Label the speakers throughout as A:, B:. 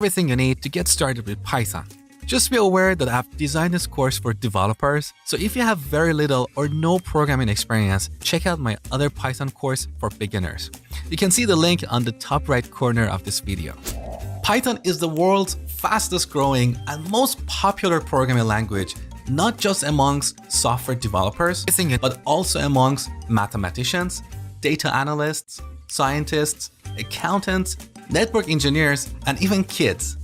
A: everything you need to get started with Python. Just be aware that I've designed this course for developers, so if you have very little or no programming experience, check out my other Python course for beginners. You can see the link on the top right corner of this video. Python is the world's fastest growing and most popular programming language, not just amongst software developers, but also amongst mathematicians, data analysts, scientists, accountants, network engineers, and even kids.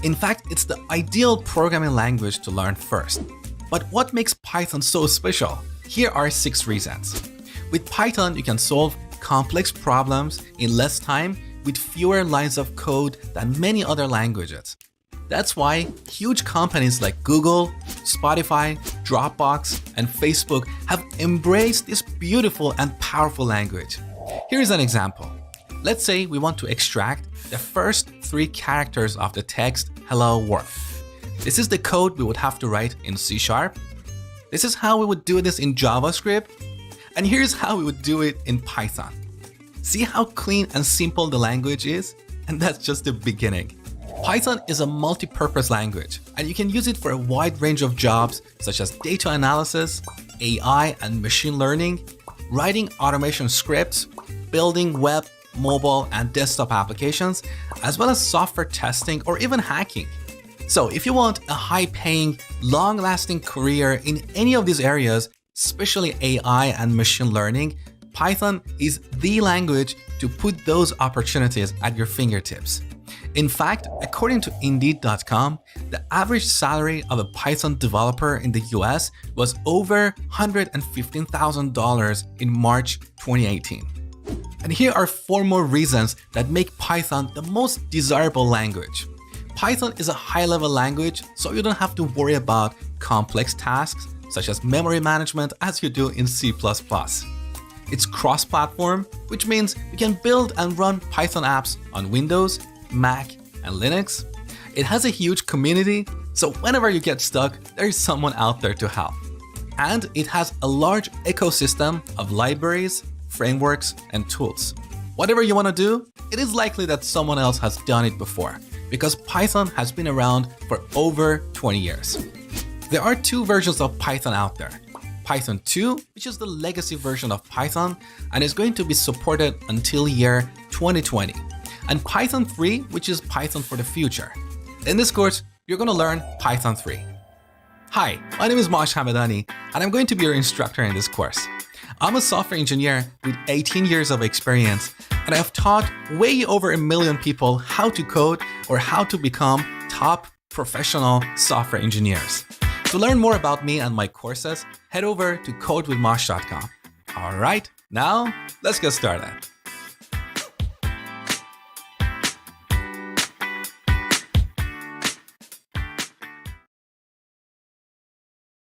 A: In fact, it's the ideal programming language to learn first. But what makes Python so special? Here are 6 reasons. With Python, you can solve complex problems in less time with fewer lines of code than many other languages. That's why huge companies like Google, Spotify, Dropbox, and Facebook have embraced this beautiful and powerful language. Here's an example. Let's say we want to extract the first 3 characters of the text "Hello World." This is the code we would have to write in C#. This is how we would do this in JavaScript. And here's how we would do it in Python. See how clean and simple the language is? And that's just the beginning. Python is a multi-purpose language, and you can use it for a wide range of jobs such as data analysis, AI and machine learning, writing automation scripts, building web, mobile, and desktop applications, as well as software testing or even hacking. So if you want a high-paying, long-lasting career in any of these areas, especially AI and machine learning, Python is the language to put those opportunities at your fingertips. In fact, according to Indeed.com, the average salary of a Python developer in the US was over $115,000 in March 2018. And here are 4 more reasons that make Python the most desirable language. Python is a high-level language, so you don't have to worry about complex tasks such as memory management as you do in C++. It's cross-platform, which means you can build and run Python apps on Windows, Mac, and Linux. It has a huge community, so whenever you get stuck, there is someone out there to help. And it has a large ecosystem of libraries, frameworks, and tools. Whatever you want to do, it is likely that someone else has done it before, because Python has been around for over 20 years. There are 2 versions of Python out there. Python 2, which is the legacy version of Python and is going to be supported until year 2020. And Python 3, which is Python for the future. In this course, you're going to learn Python 3. Hi, my name is Mosh Hamedani, and I'm going to be your instructor in this course. I'm a software engineer with 18 years of experience, and I have taught way over 1 million people how to code or how to become top professional software engineers. To learn more about me and my courses, head over to codewithmosh.com. All right, now let's get started.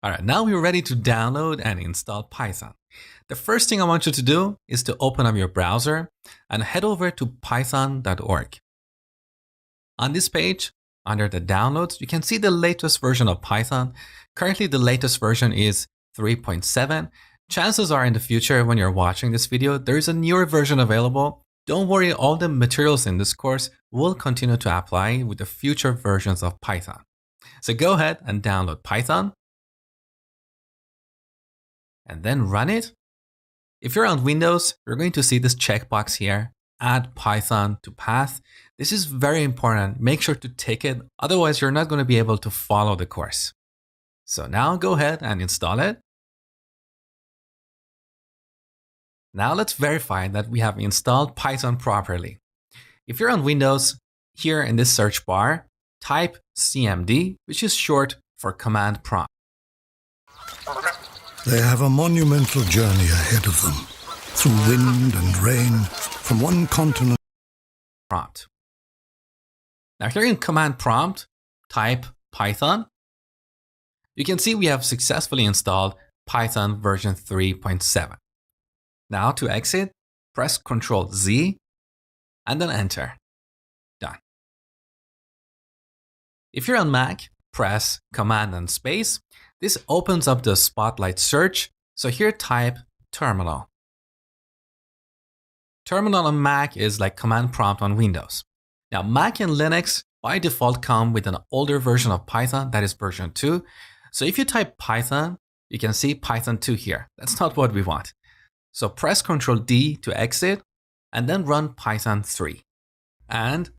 A: All right, now we're ready to download and install Python. The first thing I want you to do is to open up your browser and head over to python.org. On this page, under the downloads, you can see the latest version of Python. Currently, the latest version is 3.7. Chances are in the future, when you're watching this video, there is a newer version available. Don't worry, all the materials in this course will continue to apply with the future versions of Python. So go ahead and download Python, and then run it. If you're on Windows, you're going to see this checkbox here, add Python to path. This is very important. Make sure to tick it. Otherwise, you're not going to be able to follow the course. So now go ahead and install it. Now let's verify that we have installed Python properly. If you're on Windows, here in this search bar, type CMD, which is short for command prompt.
B: They have a monumental journey ahead of them, through wind and rain, from one continent.
A: Prompt. Now here in command prompt, type Python. You can see we have successfully installed Python version 3.7. Now to exit, press Ctrl Z and then enter. Done. If you're on Mac, press Command and space. This opens up the Spotlight search. So here type terminal. Terminal on Mac is like command prompt on Windows. Now Mac and Linux, by default come with an older version of Python, that is version 2. So if you type Python, you can see Python 2 here. That's not what we want. So press Ctrl D to exit and then run Python 3. And